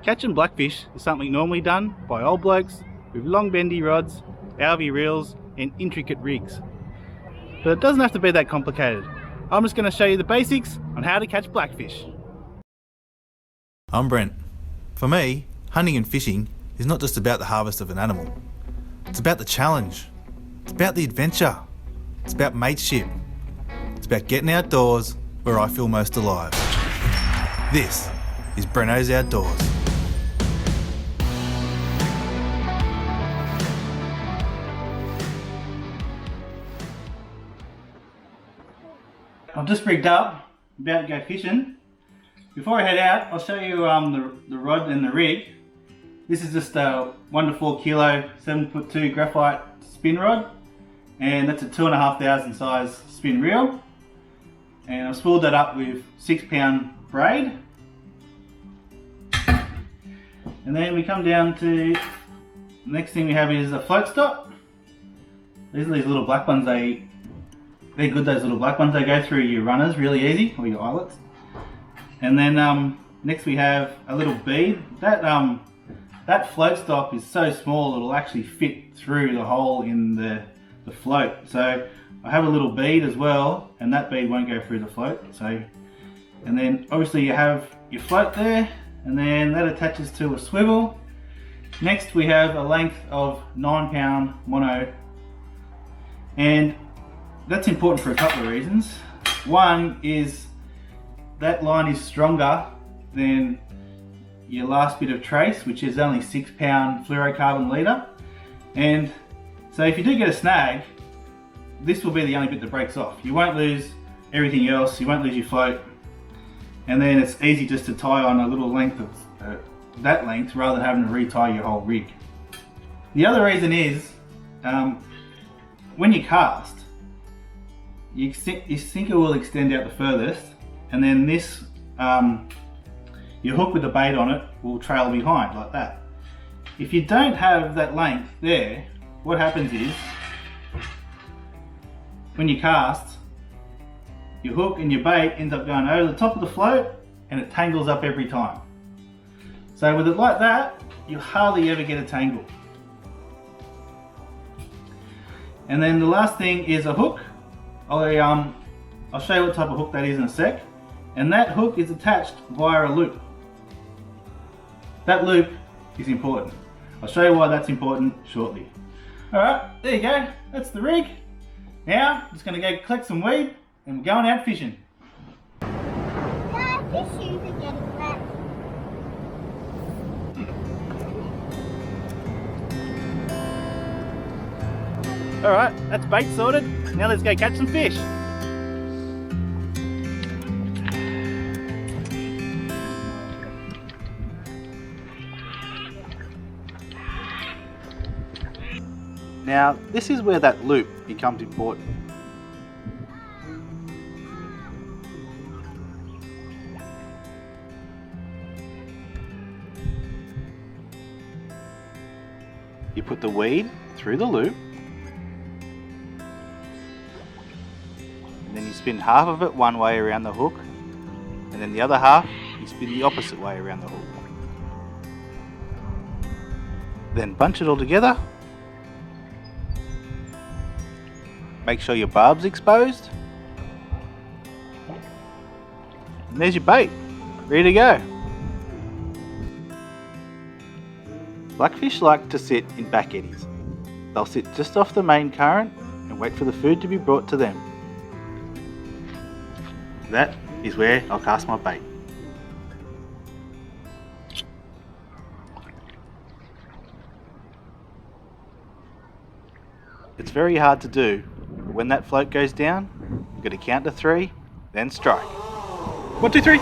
Catching blackfish is something normally done by old blokes with long bendy rods, alvy reels and intricate rigs. But it doesn't have to be that complicated. I'm just going to show you the basics on how to catch blackfish. I'm Brent. For me, hunting and fishing is not just about the harvest of an animal. It's about the challenge. It's about the adventure. It's about mateship. It's about getting outdoors where I feel most alive. This is Breno's Outdoors. I've just rigged up, about to go fishing. Before I head out, I'll show you the rod and the rig. This is just a 1 to 4 kilo 7'2" graphite spin rod, and that's a 2,500 size spin reel. And I've spooled that up with 6-pound braid. And then we come down to the next thing we have is a float stop. These are these little black ones. They're good, those little black ones. They go through your runners really easy, or your eyelets. And then next we have a little bead. That float stop is so small it'll actually fit through the hole in the float. So I have a little bead as well, and that bead won't go through the float. So, and then obviously you have your float there, and then that attaches to a swivel. Next we have a length of 9-pound mono, and that's important for a couple of reasons. One is that line is stronger than your last bit of trace, which is only 6-pound fluorocarbon leader. And so if you do get a snag, this will be the only bit that breaks off. You won't lose everything else, you won't lose your float. And then it's easy just to tie on a little length of that length rather than having to retie your whole rig. The other reason is when you cast, your sinker will extend out the furthest, and then this, your hook with the bait on it will trail behind like that. If you don't have that length there, what happens is, when you cast, your hook and your bait ends up going over the top of the float and it tangles up every time. So with it like that, you hardly ever get a tangle. And then the last thing is a hook. I'll show you what type of hook that is in a sec. And that hook is attached via a loop. That loop is important. I'll show you why that's important shortly. Alright, there you go. That's the rig. Now, I'm just going to go collect some weed and we're going out fishing. Fish shoes are getting wet. Alright, that's bait sorted. Now let's go catch some fish. Now, this is where that loop becomes important. You put the weed through the loop, and then you spin half of it one way around the hook, and then the other half you spin the opposite way around the hook. Then bunch it all together. Make sure your barb's exposed. And there's your bait, ready to go. Blackfish like to sit in back eddies. They'll sit just off the main current and wait for the food to be brought to them. That is where I'll cast my bait. It's very hard to do, but when that float goes down, you've got to count to 3, then strike. 1, 2, 3.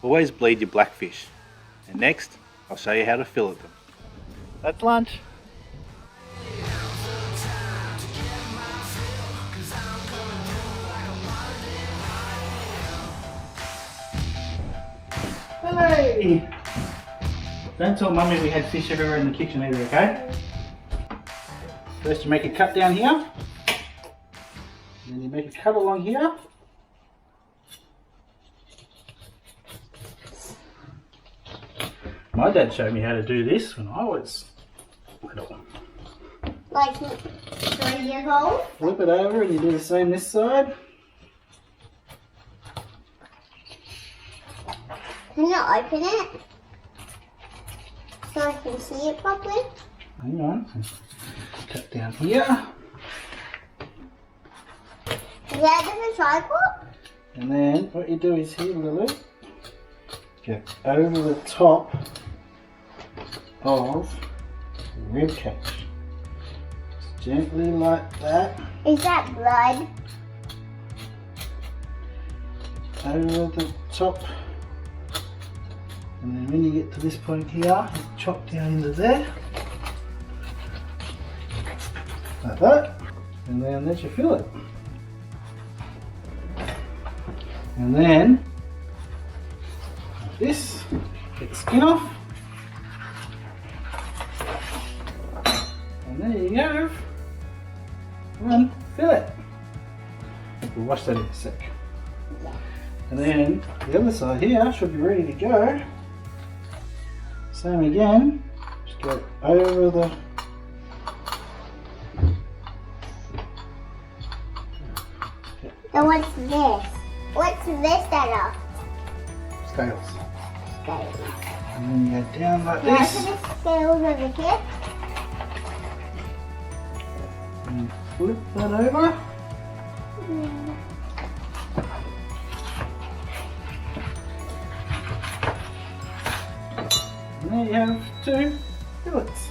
Always bleed your blackfish. And next, I'll show you how to fillet them. That's lunch. Hey! Don't tell Mummy we had fish everywhere in the kitchen either, okay? First you make a cut down here. And then you make a cut along here. My dad showed me how to do this when I was little. Like 3 years old? Flip it over and you do the same this side. Can you open it? So I can see it properly? Hang on. Cut down here. Is that a different tripod? And then what you do is here, Lily, get over the top of the rib cage. Just gently like that. Is that blood? Over the top. And then when you get to this point here, chop down into there. Like that. And then there's your fillet. And then, like this, get the skin off. And there you go. One fillet. We'll wash that in a sec. And then the other side here should be ready to go. Same again, just go over the So what's this? What's this that up? scales. Scales. And then you go down like Can I this. put the scales on the kit? And flip that over. And there you have 2 fillets.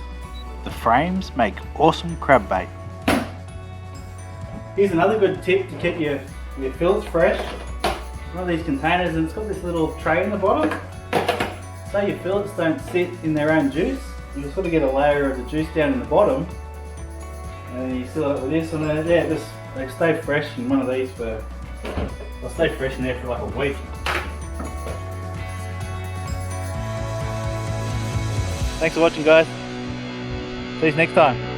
The frames make awesome crab bait. Here's another good tip to keep your fillets fresh. One of these containers, and it's got this little tray in the bottom. So your fillets don't sit in their own juice. You sort of get a layer of the juice down in the bottom. And then you seal it with this, and then yeah, just they stay fresh in one of these for, they'll stay fresh in there for like a week. Thanks for watching, guys. See you next time.